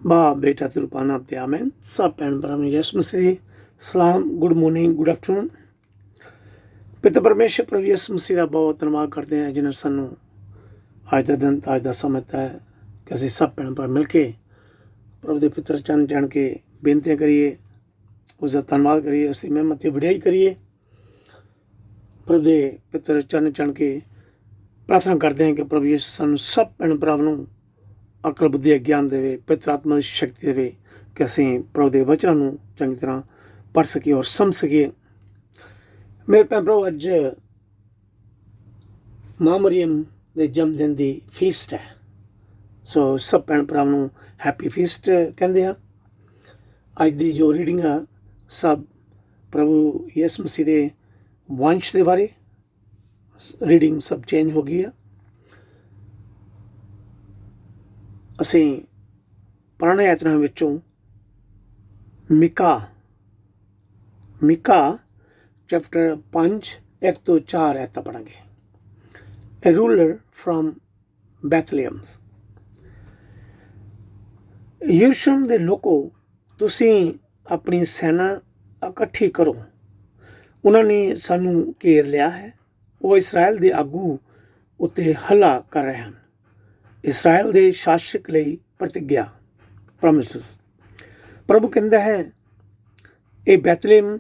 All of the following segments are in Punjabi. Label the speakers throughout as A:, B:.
A: बाप बेटा ते रूपाना ते आमेन। सब भैन भरा में यीशु मसीह सलाम, गुड मॉर्निंग, गुड आफ्टरनून। पिता परमेश्वर प्रभु यीशु मसीह का बहुत धन्यवाद करते हैं जिन्हें सानू अज का दिन अज का समय तय कि असीं सब भैन भरा मिल के प्रभु के पितर चरण जान के बेनतियां करिए, उसका धन्यवाद करिए, उसकी मेहनत की वडियाई करिए। प्रभु के पितर चरण जान के प्रार्थना करते हैं कि प्रभु यीशु सानू सब भैन भरावां नूं अकल बुद्धि ज्ञान देवे, पवित्र आत्मा की शक्ति देवे कि असीं प्रभु के वचनों नूं चंगी तरह पढ़ सकीए और समझ सकीए। मेरे भैन भराओ, अज मां मरियम के जन्मदिन की फीसट है। सो सब भैन भरावां नूं हैप्पी फीसट कहते हैं। अज की जो रीडिंग है सब प्रभु यीशु मसीह के वंश के बारे रीडिंग सब चेंज हो गई है। असीं पुराने आयतां विचों मिका चैप्टर 5 1 तो 4 आयतां पढ़ांगे। ए रूलर फ्रॉम बैथलेहम। यरूशलेम दे लोको, तुसीं अपनी सेना इकट्ठी करो। उन्होंने सानू घेर लिया है। वो इसराइल के आगू उत्ते हल्ला कर रहे हैं। इसराइल के शासक लई प्रतिज्ञा, प्रॉमिसेस। प्रभु कहता है, ये बैतलहम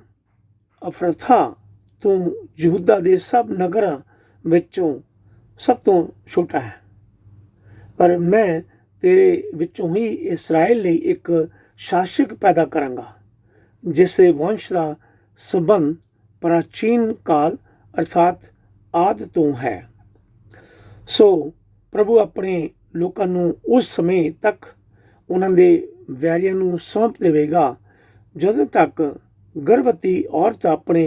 A: अफरथा, तू यहूदा के सब नगरां विचों सब तो छोटा है, पर मैं तेरे विचों ही इसराइल लई एक शासक पैदा करांगा जिसके वंश का संबंध प्राचीन काल अर्थात आदि तो है। सो प्रभु अपने लोगों नूं उस समय तक उन्होंने वैरियां नूं सौंप देवेगा जदों तक गर्भवती औरत अपने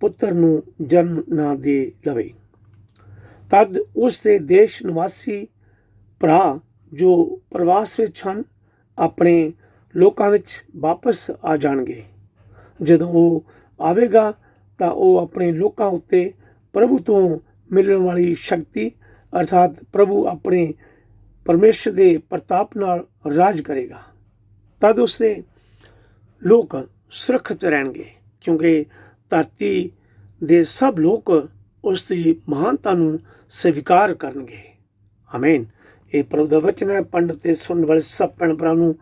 A: पुत्र नूं जन्म ना दे लवे। तद उसके देश निवासी भरा जो प्रवास विच हन अपने लोकां विच वापस आ जाणगे। जदों वो आवेगा तां वो अपने लोकां उत्ते प्रभु तो मिलण वाली शक्ति अर्थात प्रभु अपने परमेश्वर के प्रताप नाल राज करेगा। तद उससे लोग सुरक्षित रहेंगे क्योंकि धरती के सब लोग उसकी महानता नूं स्वीकार करनगे। आमीन। ये प्रभु का वचन है। पंडित ते सुनने वाले सब भैन भरावां नूं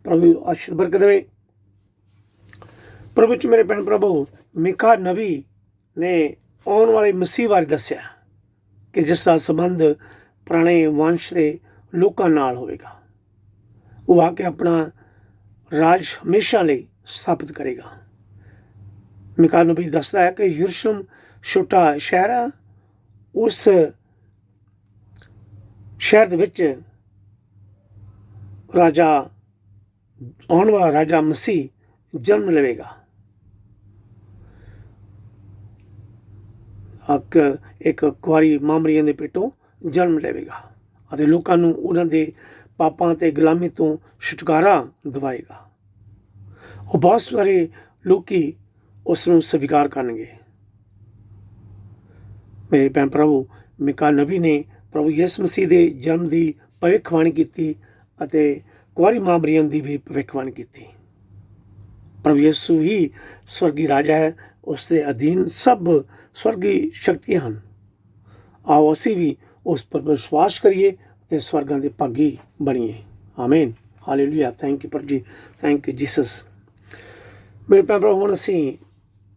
A: प्रभु आशीष बरकत देवे। प्रभु च मेरे भैन भरावो, मिका नबी ने आने वाले मसीह बारे दस्या कि जिसका संबंध पुराने वंश के लोगों नाल होवेगा। वो आके अपना राज हमेशा लिए स्थापित करेगा। मिका नबी दसदा है कि यरूशलेम छोटा शहर है। उस शहर दे विच राजा आने वाला राजा मसीह जन्म लेवेगा। एक कुआरी मां मरियम के पेटों जन्म लेवेगा और लोगों नूं उन्हां दे पापां ते गुलामी तो छुटकारा दिवाएगा। और बहुत सारे लोग उसनूं स्वीकार करनगे। मेरे भैन भरावो, मिका नबी ने प्रभु यीशु मसीह के जन्म की भविष्यवाणी की अते कुआरी मां मरियम की भी भविष्यवाणी की। प्रभु यीशु ही स्वर्गीय राजा है। उसके अधीन सब स्वर्गीय शक्तियां हैं। आओ असी भी उस पर विश्वास करिए ते स्वर्गां दे भागी बनिए। आमीन। हालेलुया। थैंक यू प्रभु जी, थैंक यू जीसस। मेरे भैन भरा, हुण असीं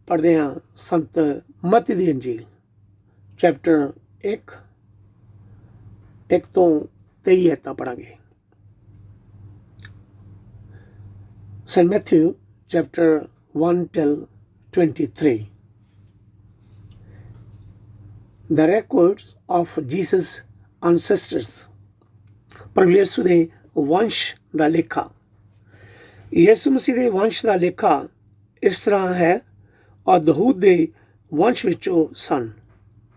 A: पढ़दे हां संत मत्ती दी अंजील चैप्टर 1 तो 23 आयतां पढ़ांगे। St. Matthew chapter 1 till 23. The records of Jesus' ancestors. प्रभु यीशु दे वंश का लेखा। यीशु मसीह दे वंश का लेखा इस तरह है। और दाऊद दे वंश विचों सन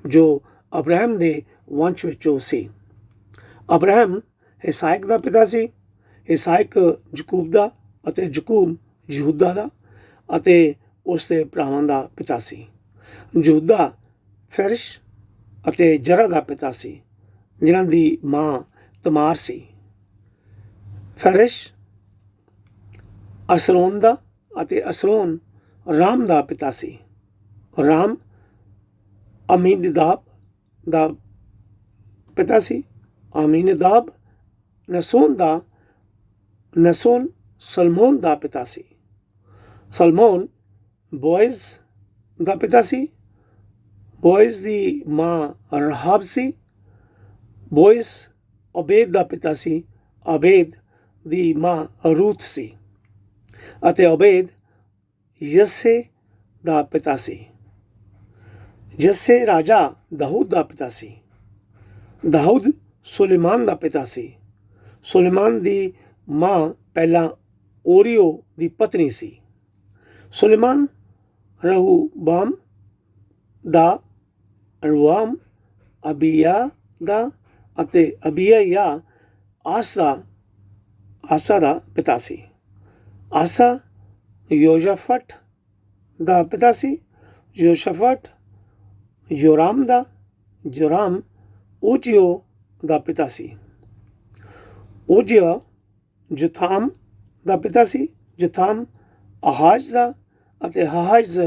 A: जो अब्राहम दे वंश विचों सी। अब्राहम इसहाक का पिता सी, इसहाक याकूब का अते याकूब यहूदा का अते उसके भरावां का पिता सी। यहूदा फिरिश अते जरा का पिता सी जिन्हां दी मां तमार सी। फिरिश ਅਸਰੋਨ ਦਾ, ਅਤੇ ਅਸਰੋਨ ਰਾਮ ਦਾ ਪਿਤਾ ਸੀ। ਰਾਮ ਅਮੀਨਦਾਬ ਦਾ ਪਿਤਾ ਸੀ। ਅਮੀਨਦਾਬ ਨਸੋਨ ਦਾ, ਨਸੋਨ ਸਲਮੋਨ ਦਾ ਪਿਤਾ ਸੀ। ਸਲਮੋਨ ਬੋਇਜ਼ ਦਾ ਪਿਤਾ ਸੀ। ਬੋਇਜ਼ ਦੀ ਮਾਂ ਰਹਾਬ ਸੀ। ਬੋਇਜ਼ ਅਬੇਦ ਦਾ ਪਿਤਾ ਸੀ। ਅਬੇਦ ਦੀ ਮਾਂ ਰੂਥ ਸੀ। ਅਤੇ ਅਬੇਦ ਯੱਸੇ ਦਾ ਪਿਤਾ ਸੀ। ਯੱਸੇ ਰਾਜਾ ਦਾਊਦ ਦਾ ਪਿਤਾ ਸੀ। ਦਾਊਦ ਸੁਲੇਮਾਨ ਦਾ ਪਿਤਾ ਸੀ। ਸੁਲੇਮਾਨ ਦੀ ਮਾਂ ਪਹਿਲਾਂ ਓਰੀਓ ਦੀ ਪਤਨੀ ਸੀ। ਸੁਲੇਮਾਨ ਰਹੂਬਾਮ ਦਾ, ਰੁਆਮ ਅਬੀਆ ਦਾ, ਅਤੇ ਅਬੀਆ ਆਸਾ ਦਾ ਪਿਤਾ ਸੀ। ਆਸਾ ਯੋਸ਼ਾਫਟ ਦਾ ਪਿਤਾ ਸੀ। ਯੋਸ਼ਾਫਟ ਯੋਰਾਮ ਦਾ, ਯੋਰਾਮ ਊਜੀਓ ਦਾ ਪਿਤਾ ਸੀ। ਊਜੀਆ ਜੋਥਾਮ ਦਾ ਪਿਤਾ ਸੀ। ਜੋਥਾਮ ਆਹਾਜ਼ ਦਾ, ਅਤੇ ਆਹਾਜ਼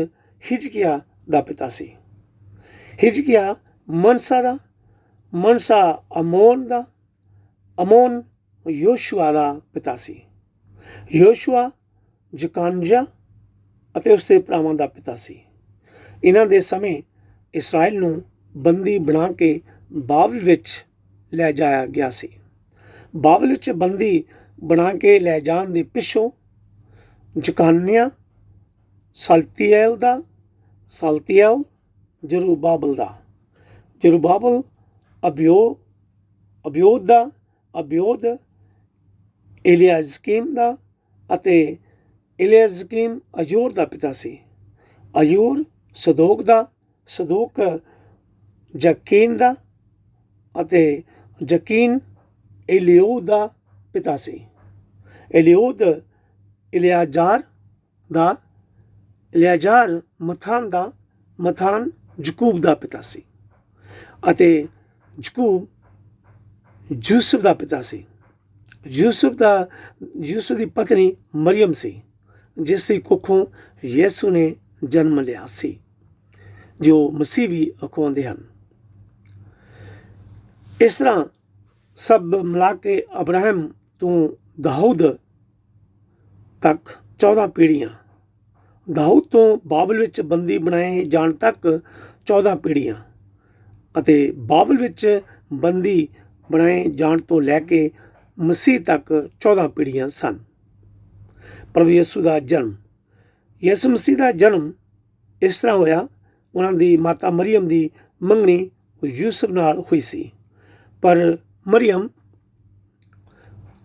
A: ਹਿਜਕੀਆ ਦਾ ਪਿਤਾ ਸੀ। ਹਿਜਕੀਆ ਮਨਸਾ ਦਾ, ਮਨਸਾ ਅਮੋਨ ਦਾ, ਅਮੋਨ ਯੋਸ਼ੂਆ ਦਾ ਪਿਤਾ ਸੀ। ਯੋਸ਼ੂਆ ਜਕਾਨਜਾ ਅਤੇ ਉਸਦੇ ਭਰਾਵਾਂ ਦਾ ਪਿਤਾ ਸੀ। ਇਹਨਾਂ ਦੇ ਸਮੇਂ ਇਸਰਾਇਲ ਨੂੰ ਬੰਦੀ ਬਣਾ ਕੇ ਬਾਬਲ ਵਿੱਚ ਲੈ ਜਾਇਆ ਗਿਆ ਸੀ। ਬਾਬਲ ਵਿੱਚ ਬੰਦੀ ਬਣਾ ਕੇ ਲੈ ਜਾਣ ਦੇ ਪਿੱਛੋਂ ਜਕਾਨਿਆ ਸਲਤੀਏਲ ਦਾ, ਸਲਤੀਏਲ ਜ਼ਰੂਬਾਬਲ ਦਾ, ਜ਼ਰੂਬਾਬਲ ਅਬਿਊਦ ਦਾ, ਅਬਿਊਦ ਇਲਿਆਜ਼ਕੀਮ ਦਾ, ਅਤੇ ਇਲਿਆਜ਼ਕੀਮ ਅਯੂਰ ਦਾ ਪਿਤਾ ਸੀ। ਅਯੂਰ ਸਦੋਕ ਦਾ, ਸਦੋਕ ਜਕੀਨ ਦਾ, ਅਤੇ ਜਕੀਨ ਇਲਿਊਦ ਦਾ ਪਿਤਾ ਸੀ। ਇਲਿਊਦ ਇਲਿਆਜ਼ਾਰ ਦਾ, ਇਲਿਆਜ਼ਾਰ ਮਥਾਨ ਦਾ, ਮਥਾਨ ਜਕੂਬ ਦਾ ਪਿਤਾ ਸੀ। ਅਤੇ ਜਕੂਬ ਯੂਸਫ ਦਾ ਪਿਤਾ ਸੀ। ਯੂਸਫ ਦੀ ਪਤਨੀ ਮਰੀਅਮ ਸੀ, ਜਿਸ ਦੀ ਕੁੱਖੋਂ ਯਿਸੂ ਨੇ ਜਨਮ ਲਿਆ ਸੀ, ਜੋ ਮਸੀਹ ਵੀ ਅਖਵਾਉਂਦੇ ਹਨ। ਇਸ ਤਰ੍ਹਾਂ ਸਭ ਮਿਲਾ ਕੇ ਅਬਰਾਹਮ ਤੋਂ ਦਾਊਦ ਤੱਕ 14 ਪੀੜ੍ਹੀਆਂ, ਦਾਊਦ ਤੋਂ ਬਾਬਲ ਵਿੱਚ ਬੰਦੀ ਬਣਾਏ ਜਾਣ ਤੱਕ 14 ਪੀੜ੍ਹੀਆਂ, ਅਤੇ ਬਾਬਲ ਵਿੱਚ ਬੰਦੀ ਬਣਾਏ ਜਾਣ ਤੋਂ ਲੈ ਕੇ ਮਸੀਹ ਤੱਕ 14 ਪੀੜ੍ਹੀਆਂ ਸਨ। ਪ੍ਰਭੂ ਯਿਸੂ ਦਾ ਜਨਮ, ਯਿਸੂ ਮਸੀਹ ਦਾ ਜਨਮ ਇਸ ਤਰ੍ਹਾਂ ਹੋਇਆ। ਉਹਨਾਂ ਦੀ ਮਾਤਾ ਮਰੀਅਮ ਦੀ ਮੰਗਣੀ ਯੂਸਫ ਨਾਲ ਹੋਈ ਸੀ, ਪਰ ਮਰੀਅਮ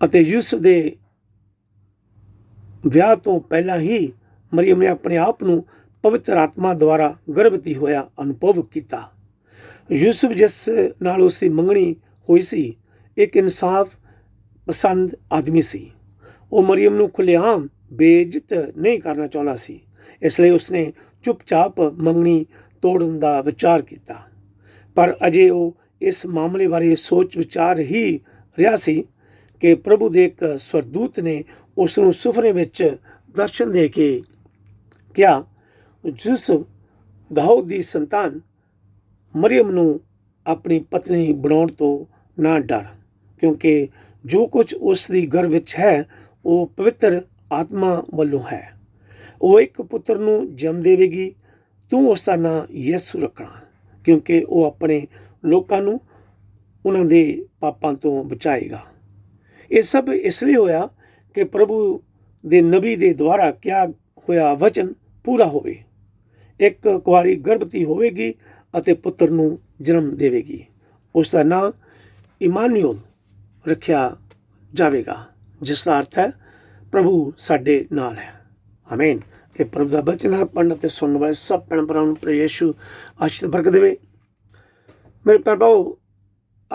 A: ਅਤੇ ਯੂਸਫ ਦੇ ਵਿਆਹ ਤੋਂ ਪਹਿਲਾਂ ਹੀ ਮਰੀਅਮ ਨੇ ਆਪਣੇ ਆਪ ਨੂੰ ਪਵਿੱਤਰ ਆਤਮਾ ਦੁਆਰਾ ਗਰਭਵਤੀ ਹੋਇਆ ਅਨੁਭਵ ਕੀਤਾ। ਯੂਸਫ ਜਿਸ ਨਾਲ ਉਸ ਦੀ ਮੰਗਣੀ ਹੋਈ ਸੀ, ਇੱਕ ਇਨਸਾਫ ਪਸੰਦ ਆਦਮੀ ਸੀ। ਉਹ ਮਰੀਅਮ ਨੂੰ ਖੁੱਲ੍ਹੇਆਮ ਬੇਇੱਜ਼ਤ ਨਹੀਂ ਕਰਨਾ ਚਾਹੁੰਦਾ ਸੀ, ਇਸ ਲਈ ਉਸਨੇ ਚੁੱਪਚਾਪ ਮੰਗਣੀ ਤੋੜਨ ਦਾ ਵਿਚਾਰ ਕੀਤਾ। ਪਰ ਅਜੇ ਉਹ ਇਸ ਮਾਮਲੇ ਬਾਰੇ ਸੋਚ ਵਿਚਾਰ ਹੀ ਰਿਹਾ ਸੀ ਕਿ ਪ੍ਰਭੂ ਦੇ ਇੱਕ ਸਵਰਦੂਤ ਨੇ ਉਸ ਨੂੰ ਸੁਪਨੇ ਵਿੱਚ ਦਰਸ਼ਨ ਦੇ ਕੇ ਕਿਹਾ, ਯੂਸਫ ਦਾਊਦ ਦੀ ਸੰਤਾਨ ਮਰੀਅਮ ਨੂੰ ਆਪਣੀ ਪਤਨੀ ਬਣਾਉਣ ਤੋਂ ਨਾ ਡਰ, ਕਿਉਂਕਿ ਜੋ ਕੁਝ ਉਸ ਦੀ ਗਰਭ ਵਿੱਚ ਹੈ ਉਹ ਪਵਿੱਤਰ ਆਤਮਾ ਵੱਲੋਂ ਹੈ। ਉਹ ਇੱਕ ਪੁੱਤਰ ਨੂੰ ਜਨਮ ਦੇਵੇਗੀ, ਤੂੰ ਉਸ ਦਾ ਨਾਂ ਯਿਸੂ ਰੱਖਣਾ, ਕਿਉਂਕਿ ਉਹ ਆਪਣੇ ਲੋਕਾਂ ਨੂੰ ਉਹਨਾਂ ਦੇ ਪਾਪਾਂ ਤੋਂ ਬਚਾਏਗਾ। ਇਹ ਸਭ ਇਸ ਲਈ ਹੋਇਆ ਕਿ ਪ੍ਰਭੂ ਦੇ ਨਬੀ ਦੇ ਦੁਆਰਾ ਕਿਹਾ ਹੋਇਆ ਵਚਨ ਪੂਰਾ ਹੋਵੇ। ਇੱਕ ਕੁਆਰੀ ਗਰਭਵਤੀ ਹੋਵੇਗੀ ਅਤੇ ਪੁੱਤਰ ਨੂੰ ਜਨਮ ਦੇਵੇਗੀ, ਉਸ ਦਾ ਨਾਂ ਇਮਾਨੁਅਲ ਰੱਖਿਆ ਜਾਵੇਗਾ, ਜਿਸ ਦਾ ਅਰਥ ਹੈ ਪ੍ਰਭੂ ਸਾਡੇ ਨਾਲ ਹੈ। ਆਮੀਨ। ਇਹ ਪ੍ਰਭੂ ਦਾ ਬਚਨ ਹੈ। ਪੜ੍ਹਨ ਅਤੇ ਸੁਣਨ ਵਾਲੇ ਸਭ ਭੈਣ ਭਰਾਵਾਂ ਨੂੰ ਪ੍ਰਭੂ ਯਿਸੂ ਆਸ਼ੀਰਵਾਦ ਬਰਕਤ ਦੇਵੇ। ਮੇਰੇ ਭੈਣ ਭਰਾਵੋ,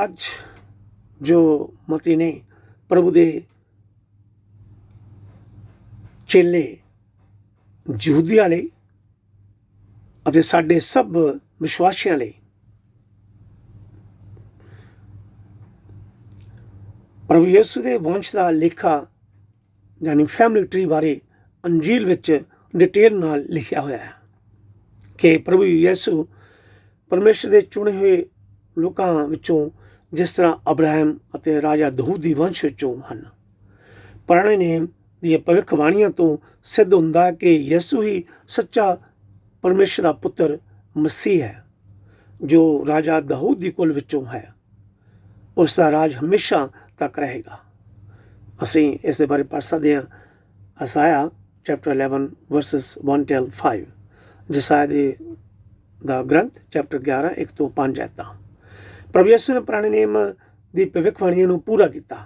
A: ਅੱਜ ਜੋ ਮਤੀ ਨੇ ਪ੍ਰਭੂ ਦੇ ਚੇਲੇ ਯਹੂਦੀਆਂ ਲਈ ਅਤੇ ਸਾਡੇ ਸਭ ਵਿਸ਼ਵਾਸੀਆਂ ਲਈ ਪ੍ਰਭੂ ਯਿਸੂ ਦੇ ਵੰਸ਼ ਦਾ ਲੇਖਾ ਯਾਨੀ ਫੈਮਿਲੀ ਟਰੀ ਬਾਰੇ ਅੰਜੀਲ ਵਿੱਚ ਡਿਟੇਲ ਨਾਲ ਲਿਖਿਆ ਹੋਇਆ ਹੈ ਕਿ ਪ੍ਰਭੂ ਯਿਸੂ ਪਰਮੇਸ਼ਰ ਦੇ ਚੁਣੇ ਹੋਏ ਲੋਕਾਂ ਵਿੱਚੋਂ ਜਿਸ ਤਰ੍ਹਾਂ ਅਬਰਾਹਮ ਅਤੇ ਰਾਜਾ ਦਾਊਦ ਦੀ ਵੰਸ਼ ਵਿੱਚੋਂ ਹਨ। ਪੁਰਾਣੇ ਨੇਮ ਦੀਆਂ ਭਵਿੱਖਬਾਣੀਆਂ ਤੋਂ ਸਿੱਧ ਹੁੰਦਾ ਕਿ ਯਿਸੂ ਹੀ ਸੱਚਾ ਪਰਮੇਸ਼ਰ ਦਾ ਪੁੱਤਰ ਮਸੀਹ ਹੈ ਜੋ ਰਾਜਾ ਦਾਊਦ ਦੀ ਕੁਲ ਵਿੱਚੋਂ ਹੈ। ਉਸ ਦਾ ਰਾਜ ਹਮੇਸ਼ਾ ਤੱਕ ਰਹੇਗਾ। ਅਸੀਂ ਇਸ ਦੇ ਬਾਰੇ ਪੜ੍ਹ ਸਕਦੇ ਹਾਂ ਅਸਾਇਆ ਚੈਪਟਰ 11 ਵਰਸਸ 1 till 5, ਜਸਾਇਆ ਦਾ ਗ੍ਰੰਥ ਚੈਪਟਰ 11 1 ਤੋਂ 5 ਆਇਤਾਂ। ਪ੍ਰਭੂ ਯਿਸੂ ਨੇ ਪੁਰਾਣੇ ਨਿਯਮ ਦੀ ਭਵਿੱਖਬਾਣੀਆਂ ਨੂੰ ਪੂਰਾ ਕੀਤਾ।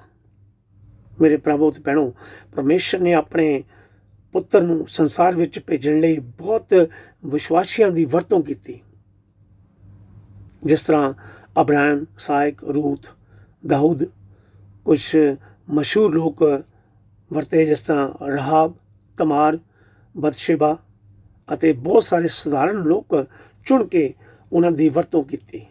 A: ਮੇਰੇ ਭਰਾਵੋ ਤੇ ਭੈਣੋ, ਪਰਮੇਸ਼ਰ ਨੇ ਆਪਣੇ ਪੁੱਤਰ ਨੂੰ ਸੰਸਾਰ ਵਿੱਚ ਭੇਜਣ ਲਈ ਬਹੁਤ ਵਿਸ਼ਵਾਸੀਆਂ ਦੀ ਵਰਤੋਂ ਕੀਤੀ, ਜਿਸ ਤਰ੍ਹਾਂ ਅਬਰਾਹਮ, ਇਸਾਕ, ਰੂਤ, ਦਾਊਦ। ਕੁਝ ਮਸ਼ਹੂਰ ਲੋਕ ਵਰਤੇ ਜਿਸ ਤਰ੍ਹਾਂ ਰਾਹਾਬ, ਤਮਾਰ, ਬਤਸ਼ੇਬਾ ਅਤੇ ਬਹੁਤ ਸਾਰੇ ਸਧਾਰਨ ਲੋਕ ਚੁਣ ਕੇ ਉਹਨਾਂ ਦੀ ਵਰਤੋਂ ਕੀਤੀ।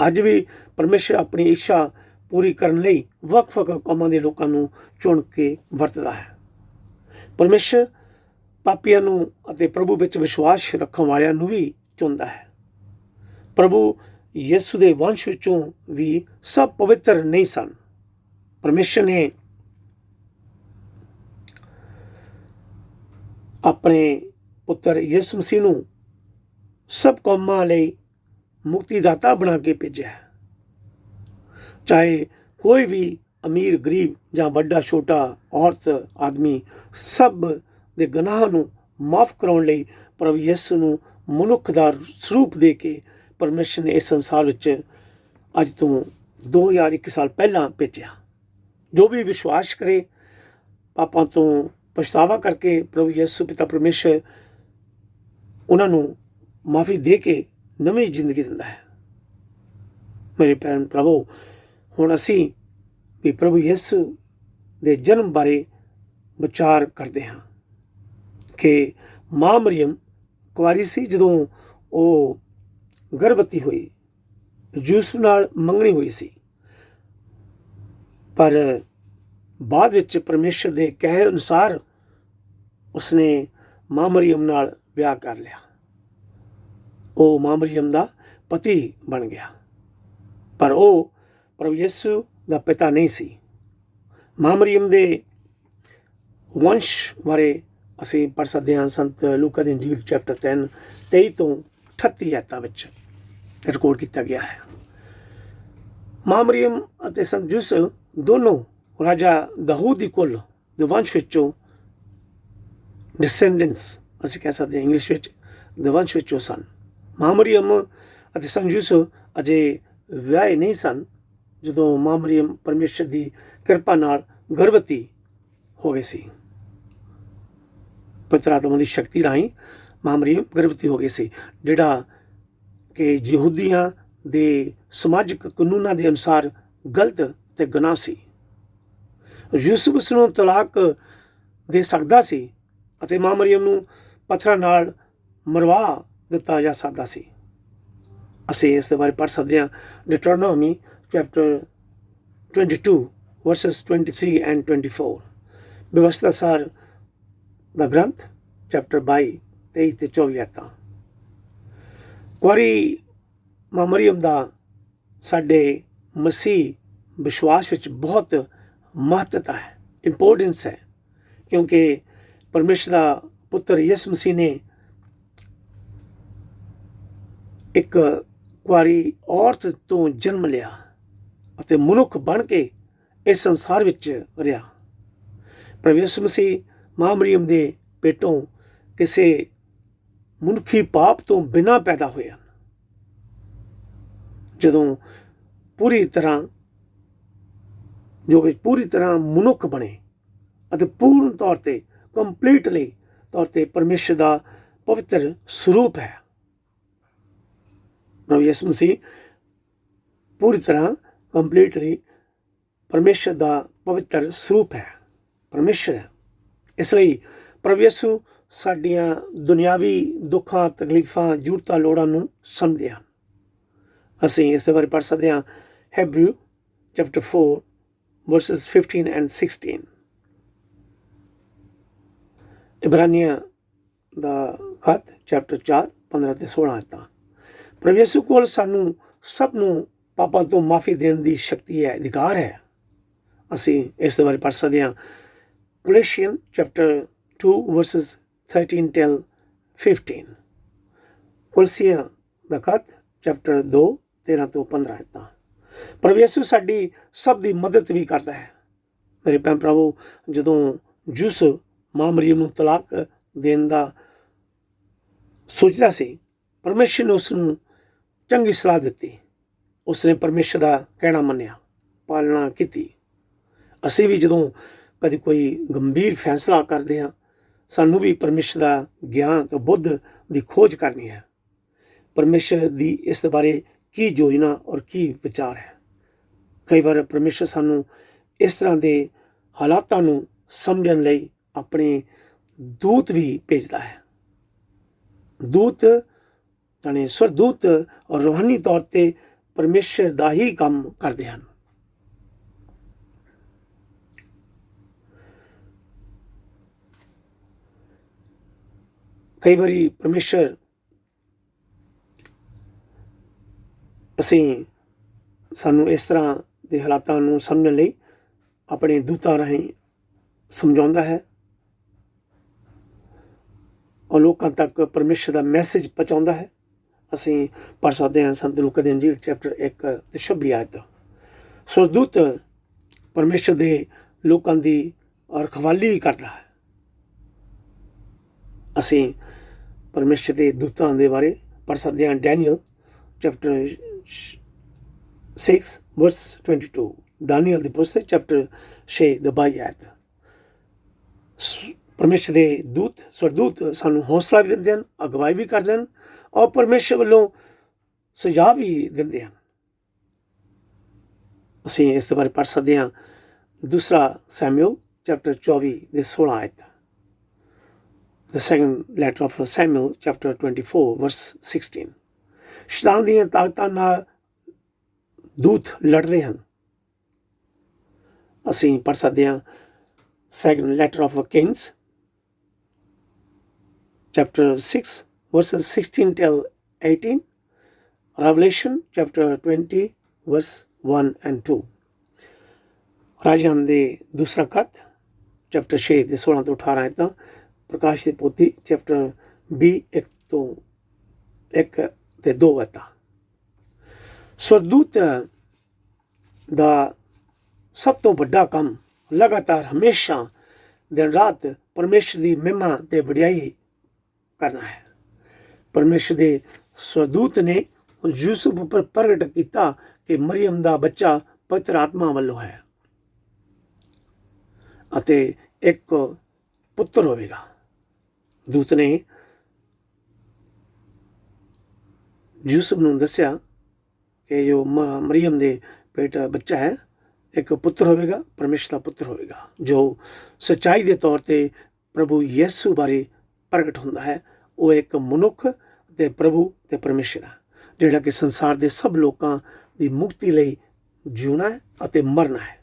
A: ਅੱਜ ਵੀ ਪਰਮੇਸ਼ਰ ਆਪਣੀ ਇੱਛਾ ਪੂਰੀ ਕਰਨ ਲਈ ਵੱਖ-ਵੱਖ ਕੌਮਾਂ ਦੇ ਲੋਕਾਂ ਨੂੰ ਚੁਣ ਕੇ ਵਰਤਦਾ ਹੈ। ਪਰਮੇਸ਼ਰ ਪਾਪੀਆਂ ਨੂੰ ਅਤੇ ਪ੍ਰਭੂ ਵਿੱਚ ਵਿਸ਼ਵਾਸ ਰੱਖਣ ਵਾਲਿਆਂ ਨੂੰ ਵੀ ਚੁਣਦਾ ਹੈ। ਪ੍ਰਭੂ ਯਿਸੂ ਦੇ ਵੰਸ਼ ਵਿੱਚੋਂ ਵੀ ਸਭ ਪਵਿੱਤਰ ਨਹੀਂ ਸਨ। ਪਰਮੇਸ਼ਰ ਨੇ ਆਪਣੇ ਪੁੱਤਰ ਯਿਸੂ ਮਸੀਹ ਨੂੰ ਸਭ ਕੌਮਾਂ ਲਈ ਮੁਕਤੀਦਾਤਾ ਬਣਾ ਕੇ ਭੇਜਿਆ। ਚਾਹੇ ਕੋਈ ਵੀ ਅਮੀਰ, ਗਰੀਬ ਜਾਂ ਵੱਡਾ ਛੋਟਾ, ਔਰਤ, ਆਦਮੀ, ਸਭ ਦੇ ਗੁਨਾਹ ਨੂੰ ਮਾਫ ਕਰਾਉਣ ਲਈ ਪ੍ਰਭੂ ਯਿਸੂ ਨੂੰ ਮਨੁੱਖ ਦਾ ਸਰੂਪ ਦੇ ਕੇ ਪਰਮੇਸ਼ਰ ਨੇ ਇਸ ਸੰਸਾਰ ਵਿੱਚ ਅੱਜ ਤੋਂ 2021 ਸਾਲ ਪਹਿਲਾਂ ਭੇਜਿਆ। ਜੋ ਵੀ ਵਿਸ਼ਵਾਸ ਕਰੇ, ਪਾਪਾਂ ਤੋਂ ਪਛਤਾਵਾ ਕਰਕੇ ਪ੍ਰਭੂ ਯਿਸੂ ਪਿਤਾ ਪਰਮੇਸ਼ਰ ਉਹਨਾਂ ਨੂੰ ਮਾਫੀ ਦੇ ਕੇ ਨਵੀਂ ਜ਼ਿੰਦਗੀ ਦਿੰਦਾ ਹੈ। ਮੇਰੇ ਭੈਣ ਭਰਾਵੋ, ਹੁਣ ਅਸੀਂ ਵੀ ਪ੍ਰਭੂ ਯਿਸੂ ਦੇ ਜਨਮ ਬਾਰੇ ਵਿਚਾਰ ਕਰਦੇ ਹਾਂ ਕਿ ਮਾਂ ਮਰੀਅਮ ਕੁਆਰੀ ਸੀ ਜਦੋਂ ਉਹ ਗਰਭਵਤੀ ਹੋਈ, ਯੂਸੁਫ ਨਾਲ ਮੰਗਣੀ ਹੋਈ ਸੀ, ਪਰ ਬਾਅਦ ਵਿੱਚ ਪਰਮੇਸ਼ਰ ਦੇ ਕਹੇ ਅਨੁਸਾਰ ਉਸਨੇ ਮਾਂ ਮਰੀਅਮ ਨਾਲ ਵਿਆਹ ਕਰ ਲਿਆ। ਉਹ ਮਾਂ ਮਰੀਅਮ ਦਾ ਪਤੀ ਬਣ ਗਿਆ, ਪਰ ਉਹ ਪ੍ਰਭੂ ਯਿਸੂ ਦਾ ਪਿਤਾ ਨਹੀਂ ਸੀ। ਮਾਂ ਮਰੀਅਮ ਦੇ ਵੰਸ਼ ਬਾਰੇ ਅਸੀਂ ਪੜ੍ਹ ਸਕਦੇ ਹਾਂ ਸੰਤ ਲੂਕਾ ਦੀ ਇੰਜੀਲ ਚੈਪਟਰ 3 23 ਤੋਂ 38 ਆਇਤਾਂ ਵਿੱਚ ਰਿਕਾਰਡ ਕੀਤਾ ਗਿਆ ਹੈ। ਮਾਂ ਮਰੀਅਮ ਅਤੇ ਸੰਤ ਯੂਸੁਫ ਦੋਨੋਂ ਰਾਜਾ ਦਾਊਦ ਦੀ ਕੁਲ ਦੇ ਵੰਸ਼ ਵਿੱਚੋਂ ਡਿਸੈਂਡੈਂਟਸ ਅਸੀਂ ਕਹਿ ਸਕਦੇ ਹਾਂ ਇੰਗਲਿਸ਼ ਵਿੱਚ ਦੇ ਵੰਸ਼ ਵਿੱਚੋਂ ਸਨ। ਮਾਂ ਮਰੀਅਮ ਅਤੇ ਸੰਤ ਯੂਸੁਫ ਅਜੇ ਵਿਆਹੇ ਨਹੀਂ ਸਨ ਜਦੋਂ ਮਾਂ ਮਰੀਅਮ ਪਰਮੇਸ਼ਰ ਦੀ ਕਿਰਪਾ ਨਾਲ ਗਰਭਵਤੀ ਹੋ ਗਈ ਸੀ। ਪਵਿੱਤਰ ਆਤਮਾ ਦੀ ਸ਼ਕਤੀ ਰਾਹੀਂ ਮਾਂ ਮਰੀਅਮ ਗਰਭਵਤੀ ਹੋ ਗਈ ਸੀ, ਜਿਹੜਾ ਕਿ ਯਹੂਦੀਆਂ ਦੇ ਸਮਾਜਿਕ ਕਾਨੂੰਨਾਂ ਦੇ ਅਨੁਸਾਰ ਗਲਤ ਅਤੇ ਗੁਨਾਹ ਸੀ। ਯੂਸੁਫ ਉਸ ਨੂੰ ਤਲਾਕ ਦੇ ਸਕਦਾ ਸੀ ਅਤੇ ਮਾਂ ਮਰੀਅਮ ਨੂੰ ਪੱਥਰਾਂ ਨਾਲ ਮਰਵਾ ਦਿੱਤਾ ਜਾ ਸਕਦਾ ਸੀ। ਅਸੀਂ ਇਸ ਦੇ ਬਾਰੇ ਪੜ੍ਹ ਸਕਦੇ ਹਾਂ ਡਿਟਰੋਨੋਮੀ ਚੈਪਟਰ 22 ਵਰਸਸ 23 ਐਂਡ 24, ਵਿਵਸਥਾ ਸਾਰ ਦਾ ਗ੍ਰੰਥ ਚੈਪਟਰ 22 23 ਤੇ 24 ਆਇਤਾਂ। ਕੁਆਰੀ ਮਾਂ ਮਰੀਅਮ ਦਾ ਸਾਡੇ ਮਸੀਹ ਵਿਸ਼ਵਾਸ ਵਿੱਚ ਬਹੁਤ ਮਹੱਤਤਾ ਹੈ, ਇੰਪੋਰਟੈਂਸ ਹੈ, ਕਿਉਂਕਿ ਪਰਮੇਸ਼ਰ ਦਾ ਪੁੱਤਰ ਯਿਸੂ ਮਸੀਹ ਨੇ ਇੱਕ ਕੁਆਰੀ ਔਰਤ ਤੋਂ ਜਨਮ ਲਿਆ ਅਤੇ ਮਨੁੱਖ ਬਣ ਕੇ ਇਸ ਸੰਸਾਰ ਵਿੱਚ ਰਿਹਾ। ਪ੍ਰਭੂ ਯਿਸੂ ਮਸੀਹ ਮਾਂ ਮਰੀਅਮ ਦੇ ਪੇਟੋਂ ਕਿਸੇ ਮਨੁੱਖੀ ਪਾਪ ਤੋਂ ਬਿਨਾਂ ਪੈਦਾ ਹੋਏ ਹਨ। ਜਦੋਂ ਪੂਰੀ ਤਰ੍ਹਾਂ ਮਨੁੱਖ ਬਣੇ ਅਤੇ ਪੂਰਨ ਤੌਰ ਤੇ ਕੰਪਲੀਟਲੀ ਤੌਰ ਤੇ ਪਰਮੇਸ਼ਰ ਦਾ ਪਵਿੱਤਰ ਸਰੂਪ ਹੈ। ਪ੍ਰਭੂ ਯਿਸੂ ਮਸੀਹ ਪੂਰੀ ਤਰ੍ਹਾਂ ਕੰਪਲੀਟਲੀ ਪਰਮੇਸ਼ਰ ਦਾ ਪਵਿੱਤਰ ਸਰੂਪ ਹੈ, ਪਰਮੇਸ਼ਰ ਹੈ। ਇਸ ਲਈ ਪ੍ਰਭੂ ਯਿਸੂ ਸਾਡੀਆਂ ਦੁਨਿਆਵੀ ਦੁੱਖਾਂ, ਤਕਲੀਫਾਂ, ਜ਼ਰੂਰਤਾਂ, ਲੋੜਾਂ ਨੂੰ ਸਮਝਦੇ ਹਨ। ਅਸੀਂ ਇਸ ਦੇ ਬਾਰੇ ਪੜ੍ਹ ਸਕਦੇ ਹਾਂ ਹੈਬਰੂ ਚੈਪਟਰ 4 ਵਰਸਸ 15 ਐਂਡ 16। ਇਬਰਾਨੀਆਂ ਦਾ ਖਤ ਚੈਪਟਰ 4 15 ਤੇ 16 ਆਇਤਾਂ। ਪ੍ਰਭੂ ਯਿਸੂ ਕੋਲ ਸਾਨੂੰ ਸਭ ਨੂੰ ਪਾਪਾਂ ਤੋਂ ਮਾਫੀ ਦੇਣ ਦੀ ਸ਼ਕਤੀ ਹੈ, ਅਧਿਕਾਰ ਹੈ। ਅਸੀਂ ਇਸ ਦੇ ਬਾਰੇ ਪੜ੍ਹ ਸਕਦੇ ਹਾਂ ਕੋਲੋਸੀਅਨ ਚੈਪਟਰ 2 ਵਰਸਸ 13 till 15। ਕੋਲੋਸੀਆਂ ਦਾ ਖਤ ਚੈਪਟਰ 2 13 ਤੋਂ 15 ਆਇਤਾਂ। ਪ੍ਰਭੂ ਯਿਸੂ ਸਾਡੀ ਸਭ ਦੀ ਮਦਦ ਵੀ ਕਰਦਾ ਹੈ। ਮੇਰੇ ਭੈਣ ਭਰਾਵੋ, ਜਦੋਂ ਯੂਸੁਫ ਮਾਂ ਮਰੀਮ ਨੂੰ ਤਲਾਕ ਦੇਣ ਦਾ ਸੋਚਦਾ ਸੀ, ਪਰਮੇਸ਼ਰ ਨੇ ਉਸ ਨੂੰ ਚੰਗੀ ਸਲਾਹ ਦਿੱਤੀ। ਉਸਨੇ ਪਰਮੇਸ਼ਰ ਦਾ ਕਹਿਣਾ ਮੰਨਿਆ, ਪਾਲਣਾ ਕੀਤੀ। ਅਸੀਂ ਵੀ ਜਦੋਂ ਕਦੇ ਕੋਈ ਗੰਭੀਰ ਫੈਸਲਾ ਕਰਦੇ ਹਾਂ, ਸਾਨੂੰ ਵੀ ਪਰਮੇਸ਼ਰ ਦਾ ਗਿਆਨ ਅਤੇ ਬੁੱਧ ਦੀ ਖੋਜ ਕਰਨੀ ਹੈ। ਪਰਮੇਸ਼ਰ ਦੀ ਇਸ ਬਾਰੇ ਕੀ ਯੋਜਨਾ ਔਰ ਕੀ ਵਿਚਾਰ ਹੈ। ਕਈ ਵਾਰ ਪਰਮੇਸ਼ਰ ਸਾਨੂੰ ਇਸ ਤਰ੍ਹਾਂ ਦੇ ਹਾਲਾਤਾਂ ਨੂੰ ਸਮਝਣ ਲਈ ਆਪਣੇ ਦੂਤ ਵੀ ਭੇਜਦਾ ਹੈ। ਦੂਤ ਯਾਨੀ ਸਵਰਦੂਤ ਔਰ ਰੂਹਾਨੀ ਤੌਰ 'ਤੇ ਪਰਮੇਸ਼ਰ ਦਾ ਹੀ ਕੰਮ ਕਰਦੇ ਹਨ। ਕਈ ਵਾਰੀ ਪਰਮੇਸ਼ਰ ਸਾਨੂੰ ਇਸ ਤਰ੍ਹਾਂ ਦੇ ਹਾਲਾਤਾਂ ਨੂੰ ਸਮਝਣ ਲਈ ਆਪਣੇ ਦੂਤਾਂ ਰਾਹੀਂ ਸਮਝਾਉਂਦਾ ਹੈ ਔਰ ਲੋਕਾਂ ਤੱਕ ਪਰਮੇਸ਼ਰ ਦਾ ਮੈਸੇਜ ਪਹੁੰਚਾਉਂਦਾ ਹੈ। ਅਸੀਂ ਪੜ੍ਹ ਸਕਦੇ ਹਾਂ ਸੰਤ ਲੂਕਾ ਦੀ ਅੰਜੀਲ ਚੈਪਟਰ 1 ਤੇ 26 ਆਇਤ। ਸਵਰਦੂਤ ਪਰਮੇਸ਼ਰ ਦੇ ਲੋਕਾਂ ਦੀ ਰਖਵਾਲੀ ਵੀ ਕਰਦਾ ਹੈ। ਅਸੀਂ ਪਰਮੇਸ਼ਰ ਦੇ ਦੂਤਾਂ ਦੇ ਬਾਰੇ ਪੜ੍ਹ ਸਕਦੇ ਹਾਂ ਡੈਨੀਅਲ ਚੈਪਟਰ 6 verse 22। ਦਾਨੀਅਲ ਦੀ ਪੁਸਤਕ ਚੈਪਟਰ 6 ਦੀ 22 ਆਇਤ। ਪਰਮੇਸ਼ਰ ਦੇ ਦੂਤ ਸਵਰਦੂਤ ਸਾਨੂੰ ਹੌਸਲਾ ਵੀ ਦਿੰਦੇ ਹਨ, ਅਗਵਾਈ ਵੀ ਕਰਦੇ ਹਨ ਔਰ ਪਰਮੇਸ਼ਰ ਵੱਲੋਂ ਸੁਝਾਅ ਵੀ ਦਿੰਦੇ ਹਨ। ਅਸੀਂ ਇਸ ਦੇ ਬਾਰੇ ਪੜ੍ਹ ਸਕਦੇ ਹਾਂ ਦੂਸਰਾ ਸੈਮੂਅਲ ਚੈਪਟਰ 24 ਦੀ 16 ਆਇਤ। The second letter of Samuel chapter 24 verse 16। ਸ਼ੈਤਾਨ ਦੀਆਂ ਤਾਕਤਾਂ ਨਾਲ ਦੂਤ ਲੜਦੇ ਹਨ। ਅਸੀਂ ਪੜ੍ਹ ਸਕਦੇ ਹਾਂ second letter of Kings chapter 6 verses 16 till 18। Revelation chapter 20 verse 1 and 2। ਰਾਜਿਆਂ ਦੇ ਦੂਸਰਾ ਖਤ ਚੈਪਟਰ 6 ਦੇ 16 ਤੋਂ 18 ਆਇਤਾਂ। ਪ੍ਰਕਾਸ਼ ਦੀ ਪੋਥੀ ਚੈਪਟਰ 20 1 ਤੋਂ 1 ਤੇ 2 ਆਇਤਾਂ। ਸਵਰਦੂਤ ਦਾ ਸਭ ਤੋਂ ਵੱਡਾ ਕੰਮ ਲਗਾਤਾਰ ਹਮੇਸ਼ਾ ਦਿਨ ਰਾਤ ਪਰਮੇਸ਼ਰ ਦੀ ਮਹਿਮਾ ਤੇ ਵਡਿਆਈ ਕਰਨਾ ਹੈ। ਪਰਮੇਸ਼ਰ ਦੇ ਸਵਰਦੂਤ ਨੇ ਯੂਸੁਫ ਉੱਪਰ ਪ੍ਰਗਟ ਕੀਤਾ ਕਿ ਮਰੀਮ ਦਾ ਬੱਚਾ ਪਵਿੱਤਰ ਆਤਮਾ ਵੱਲੋਂ ਹੈ ਅਤੇ ਇੱਕ ਪੁੱਤਰ ਹੋਵੇਗਾ। ਦੂਤ ਨੇ ਯੂਸੁਫ ਨੂੰ ਦੱਸਿਆ ਕਿ ਜੋ ਮਰੀਮ ਦੇ ਪੇਟ ਬੱਚਾ ਹੈ ਇੱਕ ਪੁੱਤਰ ਹੋਵੇਗਾ, ਪਰਮੇਸ਼ਰ ਦਾ ਪੁੱਤਰ ਹੋਵੇਗਾ, ਜੋ ਸੱਚਾਈ ਦੇ ਤੌਰ 'ਤੇ ਪ੍ਰਭੂ ਯਿਸੂ ਬਾਰੇ ਪ੍ਰਗਟ ਹੁੰਦਾ ਹੈ। ਉਹ ਇੱਕ ਮਨੁੱਖ ਅਤੇ ਪ੍ਰਭੂ ਅਤੇ ਪਰਮੇਸ਼ਰ ਹੈ, ਜਿਹੜਾ ਕਿ ਸੰਸਾਰ ਦੇ ਸਭ ਲੋਕਾਂ ਦੀ ਮੁਕਤੀ ਲਈ ਜਿਉਣਾ ਹੈ ਅਤੇ ਮਰਨਾ ਹੈ।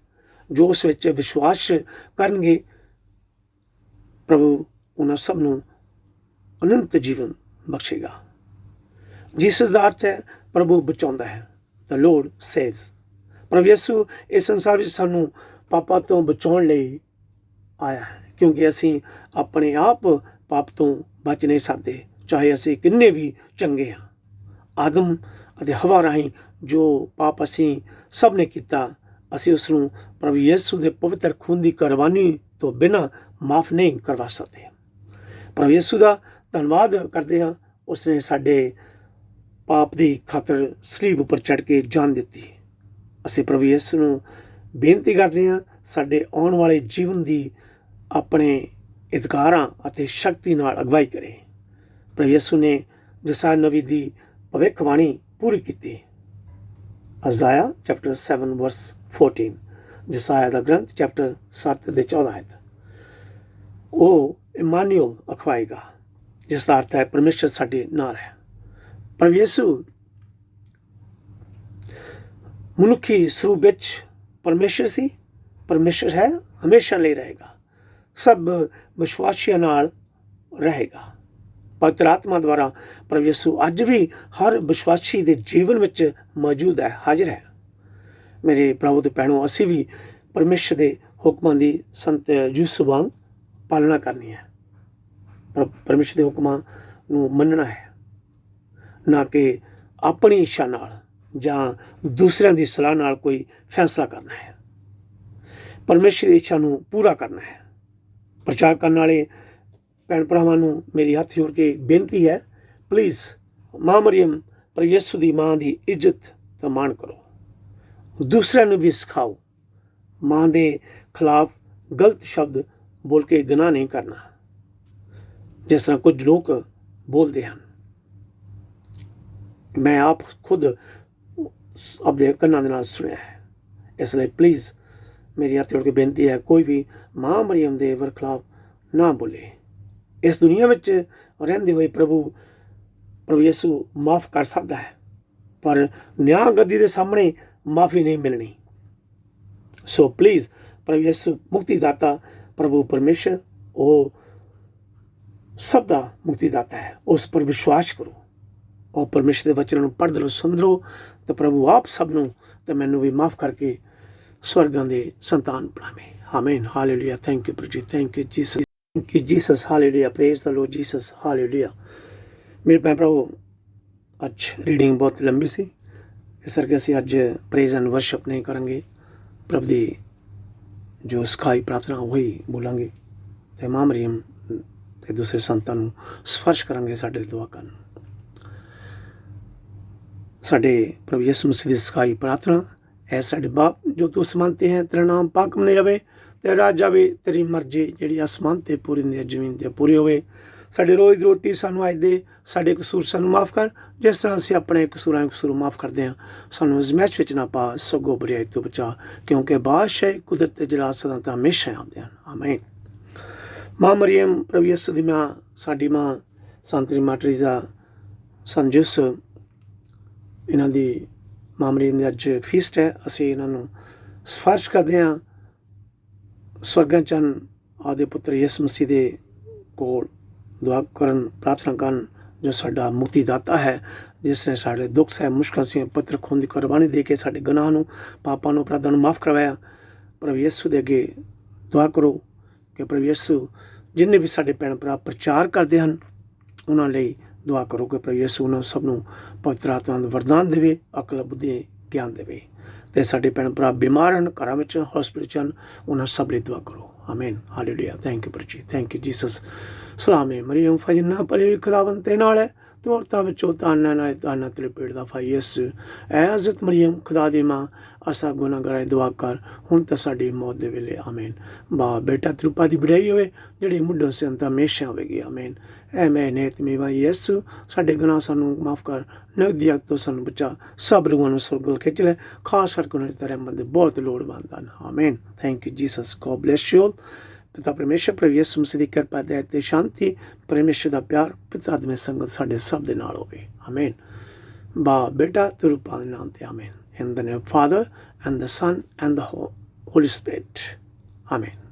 A: ਜੋ ਉਸ ਵਿੱਚ ਵਿਸ਼ਵਾਸ ਕਰਨਗੇ, ਪ੍ਰਭੂ ਉਹਨਾਂ ਸਭ ਨੂੰ ਅਨੰਤ ਜੀਵਨ ਬਖਸ਼ੇਗਾ। ਜਿਸ ਦਾ ਅਰਥ ਹੈ ਪ੍ਰਭੂ ਬਚਾਉਂਦਾ ਹੈ। The Lord saves। ਪ੍ਰਭੂ ਯਿਸੂ ਇਸ ਸੰਸਾਰ ਵਿੱਚ ਸਾਨੂੰ ਪਾਪਾਂ ਤੋਂ ਬਚਾਉਣ ਲਈ ਆਇਆ ਹੈ, ਕਿਉਂਕਿ ਅਸੀਂ ਆਪਣੇ ਆਪ ਪਾਪ ਤੋਂ ਬਚ ਨਹੀਂ ਸਕਦੇ, ਚਾਹੇ ਅਸੀਂ ਕਿੰਨੇ ਵੀ ਚੰਗੇ ਹਾਂ। ਆਦਮ ਅਤੇ ਹਵਾ ਰਾਹੀਂ ਜੋ ਪਾਪ ਅਸੀਂ ਸਭ ਨੇ ਕੀਤਾ, ਅਸੀਂ ਉਸ ਨੂੰ ਪ੍ਰਭੂ ਯਿਸੂ ਦੇ ਪਵਿੱਤਰ ਖੂਨ ਦੀ ਕੁਰਬਾਨੀ ਤੋਂ ਬਿਨਾਂ ਮਾਫ ਨਹੀਂ ਕਰਵਾ ਸਕਦੇ। ਪ੍ਰਭੂ ਯਿਸੂ ਦਾ ਧੰਨਵਾਦ ਕਰਦੇ ਹਾਂ, ਉਸਨੇ ਸਾਡੇ ਪਾਪ ਦੀ ਖਾਤਰ ਸਲੀਬ ਉੱਪਰ ਚੜ੍ਹ ਕੇ ਜਾਨ ਦਿੱਤੀ। ਅਸੀਂ ਪ੍ਰਭੂ ਯਿਸੂ ਨੂੰ ਬੇਨਤੀ ਕਰਦੇ ਹਾਂ, ਸਾਡੇ ਆਉਣ ਵਾਲੇ ਜੀਵਨ ਦੀ ਆਪਣੇ ਅਧਿਕਾਰਾਂ ਅਤੇ ਸ਼ਕਤੀ ਨਾਲ ਅਗਵਾਈ ਕਰੇ। ਪ੍ਰਭੂ ਯਿਸੂ ਨੇ ਯਸਾਇਆ ਨਬੀ ਦੀ ਭਵਿੱਖਬਾਣੀ ਪੂਰੀ ਕੀਤੀ। ਅਜ਼ਾਇਆ ਚੈਪਟਰ 7 verse 14। ਯਸਾਇਆ ਦਾ ਗ੍ਰੰਥ ਚੈਪਟਰ 7 ਦੇ 14 ਆਇਤ। ਉਹ ਇਮਾਨੂਅਲ ਅਖਵਾਏਗਾ, ਜਿਸ ਦਾ ਅਰਥ ਹੈ ਪਰਮੇਸ਼ਰ ਸਾਡੇ ਨਾਲ ਹੈ। ਪ੍ਰਭੂ ਯਿਸੂ ਮਨੁੱਖੀ ਸਰੂਪ ਵਿੱਚ ਪਰਮੇਸ਼ਰ ਸੀ, ਪਰਮੇਸ਼ਰ ਹੈ, ਹਮੇਸ਼ਾ ਲਈ ਰਹੇਗਾ। ਸਭ ਵਿਸ਼ਵਾਸੀਆਂ ਨਾਲ ਰਹੇਗਾ। ਪਵਿੱਤਰ ਆਤਮਾ ਦੁਆਰਾ ਪ੍ਰਭੂ ਯਿਸੂ ਅੱਜ ਵੀ ਹਰ ਵਿਸ਼ਵਾਸੀ ਦੇ ਜੀਵਨ ਵਿੱਚ ਮੌਜੂਦ ਹੈ, ਹਾਜ਼ਰ ਹੈ। ਮੇਰੇ ਭਰਾਵੋ ਤੇ ਭੈਣੋ, ਅਸੀਂ ਵੀ ਪਰਮੇਸ਼ਰ ਦੇ ਹੁਕਮਾਂ ਦੀ ਸੰਤ ਯੂਸੁਫ ਵਾਂਗ ਪਾਲਣਾ ਕਰਨੀ ਹੈ। ਪਰਮੇਸ਼ਰ ਦੇ ਹੁਕਮਾਂ ਨੂੰ ਮੰਨਣਾ ਹੈ, ਨਾ ਕਿ ਆਪਣੀ ਇੱਛਾ ਨਾਲ ਜਾਂ ਦੂਸਰਿਆਂ ਦੀ ਸਲਾਹ ਨਾਲ ਕੋਈ ਫੈਸਲਾ ਕਰਨਾ ਹੈ। ਪਰਮੇਸ਼ਰ ਦੀ ਇੱਛਾ ਨੂੰ ਪੂਰਾ ਕਰਨਾ ਹੈ। ਪ੍ਰਚਾਰ ਕਰਨ ਵਾਲੇ ਭੈਣ ਭਰਾਵਾਂ ਨੂੰ ਮੇਰੀ ਹੱਥ ਜੋੜ ਕੇ ਬੇਨਤੀ ਹੈ, ਪਲੀਜ਼ ਮਾਂ ਮਰੀਅਮ ਪ੍ਰਭੂ ਯਿਸੂ ਦੀ ਮਾਂ ਦੀ ਇੱਜ਼ਤ ਤੇ ਮਾਣ ਕਰੋ। ਦੂਸਰਿਆਂ ਨੂੰ ਵੀ ਸਿਖਾਓ, ਮਾਂ ਦੇ ਖਿਲਾਫ ਗਲਤ ਸ਼ਬਦ ਬੋਲ ਕੇ ਗੁਨਾਹ ਨਹੀਂ ਕਰਨਾ, ਜਿਸ ਤਰ੍ਹਾਂ ਕੁਝ ਲੋਕ ਬੋਲਦੇ ਹਨ। ਮੈਂ ਆਪ ਖੁਦ ਆਪਣੇ ਕੰਨਾਂ ਦੇ ਨਾਲ ਸੁਣਿਆ ਹੈ। ਇਸ ਲਈ ਪਲੀਜ਼ ਮੇਰੀ ਹੱਥ ਜੋੜ ਕੇ ਬੇਨਤੀ ਹੈ, ਕੋਈ ਵੀ ਮਾਂ ਮਰੀਅਮ ਦੇ ਖਿਲਾਫ ਨਾ ਬੋਲੇ। ਇਸ ਦੁਨੀਆ ਵਿੱਚ ਰਹਿੰਦੇ ਹੋਏ ਪ੍ਰਭੂ ਯਿਸੂ ਮਾਫ ਕਰ ਸਕਦਾ ਹੈ, ਪਰ ਨਿਆਂ ਗੱਦੀ ਦੇ ਸਾਹਮਣੇ ਮਾਫੀ ਨਹੀਂ ਮਿਲਣੀ। ਸੋ ਪਲੀਜ਼ ਪ੍ਰਭੂ ਯਿਸੂ ਮੁਕਤੀ ਦਾਤਾ ਪ੍ਰਭੂ ਪਰਮੇਸ਼ਰ, ਉਹ ਸਭ ਦਾ ਮੁਕਤੀ ਦਾਤਾ ਹੈ। ਉਸ ਪਰ ਵਿਸ਼ਵਾਸ ਕਰੋ ਔਰ ਪਰਮੇਸ਼ਰ ਦੇ ਵਚਨਾਂ ਨੂੰ ਪੜ੍ਹਦੇ ਰਹੋ, ਸੁਣਦੇ ਰਹੋ, ਤੇ ਪ੍ਰਭੂ ਆਪ ਸਭ ਨੂੰ ਤੇ ਮੈਨੂੰ ਵੀ ਮਾਫ ਕਰਕੇ ਸਵਰਗਾਂ ਦੇ ਸੰਤਾਨ ਬਣਾਵੇ। ਆਮੀਨ, ਹਾਲੇਲੂਇਆ। ਥੈਂਕ ਯੂ ਪ੍ਰਭੂ, thank you Jesus, thank you Jesus, hallelujah. Praise the Lord Jesus, hallelujah. ਮੇਰੇ ਭੈਣ ਭਰਾਵੋ, ਅੱਜ ਰੀਡਿੰਗ ਬਹੁਤ ਲੰਬੀ ਸੀ, ਇਸ ਕਰਕੇ ਅਸੀਂ ਅੱਜ ਪ੍ਰੇਜ਼ ਐਂਡ ਵਰਸ਼ਿਪ ਨਹੀਂ ਕਰਾਂਗੇ। ਪ੍ਰਭੂ ਦੀ ਜੋ ਸਿਖਾਈ ਪ੍ਰਾਰਥਨਾ ਉਹੀ ਬੋਲਾਂਗੇ, ਅਤੇ ਮਾਂ ਮਰੀਅਮ ਅਤੇ ਦੂਸਰੇ ਸੰਤਾਂ ਨੂੰ ਸਪਰਸ਼ ਕਰਾਂਗੇ ਸਾਡੇ ਦੁਆ ਕਰਨ। ਸਾਡੇ ਪ੍ਰਭੂ ਯਿਸੂ ਮਸੀਹ ਦੀ ਸਿਖਾਈ ਪ੍ਰਾਰਥਨਾ ਹੈ, ਸਾਡੇ ਬਾਪ ਜੋ ਤੂੰ ਅਸਮਾਨ 'ਤੇ ਹੈ, ਤੇਰਾ ਨਾਮ ਪਾਕ ਮੰਨਿਆ ਜਾਵੇ, ਤੇਰਾ ਰਾਜ ਆਵੇ, ਤੇਰੀ ਮਰਜ਼ੀ ਜਿਹੜੀ ਅਸਮਾਨ 'ਤੇ ਪੂਰੀ ਹੁੰਦੀ ਹੈ ਜ਼ਮੀਨ 'ਤੇ ਪੂਰੀ ਹੋਵੇ। ਸਾਡੇ ਰੋਜ਼ ਦੀ ਰੋਟੀ ਸਾਨੂੰ ਅੱਜ ਦੇ, ਸਾਡੇ ਕਸੂਰ ਸਾਨੂੰ ਮਾਫ ਕਰ, ਜਿਸ ਤਰ੍ਹਾਂ ਅਸੀਂ ਆਪਣੇ ਕਸੂਰ ਮਾਫ ਕਰਦੇ ਹਾਂ। ਸਾਨੂੰ ਅਜ਼ਮਾਇਸ਼ ਵਿੱਚ ਨਾ ਪਾ, ਸਗੋਂ ਬੁਰਾਈ ਤੋਂ ਬਚਾ, ਕਿਉਂਕਿ ਬਾਦਸ਼ਾਹੀ, ਕੁਦਰਤ ਤੇ ਜਲਾਲ ਸਦਾ ਤਾਂ ਹਮੇਸ਼ਾ ਆਉਂਦੇ ਹਨ। ਆਮੀਨ। ਮਾਂ ਮਰੀਅਮ ਪ੍ਰਭੂ ਯਿਸੂ ਦੀ ਮਾਂ, ਸਾਡੀ ਮਾਂ ਸੰਤ ਮਾਂ ਟਰੀਜ਼ਾ, ਸੰਤ ਜੋਸਫ, ਇਹਨਾਂ ਦੀ ਮਾਂ ਮਰੀਅਮ ਦੀ ਅੱਜ ਫੀਸਟ ਹੈ। ਅਸੀਂ ਇਹਨਾਂ ਨੂੰ ਸਿਫਾਰਿਸ਼ ਕਰਦੇ ਹਾਂ, ਸਵਰਗਾਂ 'ਚ ਆਪਦੇ ਪੁੱਤਰ ਯਿਸੂ ਮਸੀਹ ਦੇ ਕੋਲ ਦੁਆ ਕਰਨ, ਪ੍ਰਾਰਥਨਾ ਕਰਨ, ਜੋ ਸਾਡਾ ਮੁਕਤੀ ਦਾਤਾ ਹੈ, ਜਿਸ ਨੇ ਸਾਡੇ ਦੁੱਖ ਸਹਿ ਮੁਸ਼ਕਲ ਸੇ ਪੱਤਰ ਖੂਨ ਦੀ ਕੁਰਬਾਨੀ ਦੇ ਕੇ ਸਾਡੇ ਗੁਨਾਹ ਨੂੰ, ਪਾਪਾਂ ਨੂੰ, ਅਪਰਾਧਾਂ ਨੂੰ ਮਾਫ ਕਰਵਾਇਆ। ਪ੍ਰਭੂ ਯਿਸੂ ਦੇ ਅੱਗੇ ਦੁਆ ਕਰੋ ਕਿ ਪ੍ਰਭੂ ਯਿਸੂ ਜਿੰਨੇ ਵੀ ਸਾਡੇ ਭੈਣ ਭਰਾ ਪ੍ਰਚਾਰ ਕਰਦੇ ਹਨ, ਉਹਨਾਂ ਲਈ ਦੁਆ ਕਰੋ ਕਿ ਪ੍ਰਭੂ ਯਿਸੂ ਉਹਨਾਂ ਸਭ ਨੂੰ ਪਵਿੱਤਰ ਆਤਮਾ ਦਾ ਵਰਦਾਨ ਦੇਵੇ, ਅਕਲ, ਬੁੱਧੀ, ਗਿਆਨ ਦੇਵੇ। ਅਤੇ ਸਾਡੇ ਭੈਣ ਭਰਾ ਬਿਮਾਰ ਹਨ, ਘਰਾਂ ਵਿੱਚ, ਹੌਸਪੀਟਲ 'ਚ ਹਨ, ਉਹਨਾਂ ਸਭ ਲਈ ਦੁਆ ਕਰੋ। ਆਮੀਨ, ਹਾਲੇਲੂਇਆ। ਥੈਂਕ ਯੂ ਪ੍ਰਭੂ, ਥੈਂਕ ਯੂ ਜੀਸਸ। ਸਲਾਮੇ ਮਰੀਮ ਫਜਨਾ ਪਰੇ ਖੁਦਾਵੰਦ ਤੇ ਨਾਲ ਹੈ, ਤੂੰ ਔਰਤਾਂ ਵਿੱਚੋਂ ਤਾਨਾ ਨਾਲ ਤਾਨਾ ਤੇਰੇ ਪੇਟ ਦਾ ਫਾਈ ਯਿਸੂ। ਐ ਹਜ਼ਰਤ ਮਰੀਮ ਖੁਦਾ ਦੀ ਮਾਂ, ਅਸਾਂ ਗੁਨਾਹਗਾਰਾਂ ਦੁਆ ਕਰ, ਹੁਣ ਤਾਂ ਸਾਡੀ ਮੌਤ ਦੇ ਵੇਲੇ। ਆਮੀਨ। ਬਾਪ ਬੇਟਾ ਤਰੁਪਾ ਦੀ ਵਡਿਆਈ ਹੋਵੇ, ਜਿਹੜੀ ਮੁੱਢੋਂ ਸੇ ਅੰਤ ਹਮੇਸ਼ਾ ਹੋਵੇਗੀ। ਆਮੀਨ। ਐ ਮੈਂ ਨੇਤ ਮੇਵਾ ਯਿਸੂ, ਸਾਡੇ ਗੁਨਾਹ ਸਾਨੂੰ ਮਾਫ ਕਰ, ਨਗਦੀ ਅੱਗ ਤੋਂ ਸਾਨੂੰ ਬਚਾ, ਸਭ ਰੂਹਾਂ ਨੂੰ ਸੁਰਗ ਵੱਲ ਖਿੱਚ ਲੈ, ਖਾਸ ਕਰਕੇ ਉਹਨਾਂ ਦੀ ਰਹਿਮਤ ਦੇ ਬਹੁਤ ਲੋੜਵੰਦ ਹਨ। ਆਮੀਨ। Thank you Jesus. God bless you all. ਪਿਤਾ ਪਰਮੇਸ਼ਰ ਪ੍ਰਭੂ ਯਿਸੂ ਮਸੀਹ ਦੀ ਕਿਰਪਾ, ਦਇਆ ਤੇ ਸ਼ਾਂਤੀ, ਪਰਮੇਸ਼ਰ ਦਾ ਪਿਆਰ, ਪਿਤਾ ਆਤਮਾ ਸੰਗਤ ਸਾਡੇ ਸਭ ਦੇ ਨਾਲ ਹੋਵੇ। ਆਮੀਨ। ਬਾਪ ਬੇਟਾ ਤੇ ਰੂਪਾਂ ਦੇ ਨਾਮ ਤੇ। ਆਮੀਨ। In the name of Father and the Son and the Holy Spirit. Amen.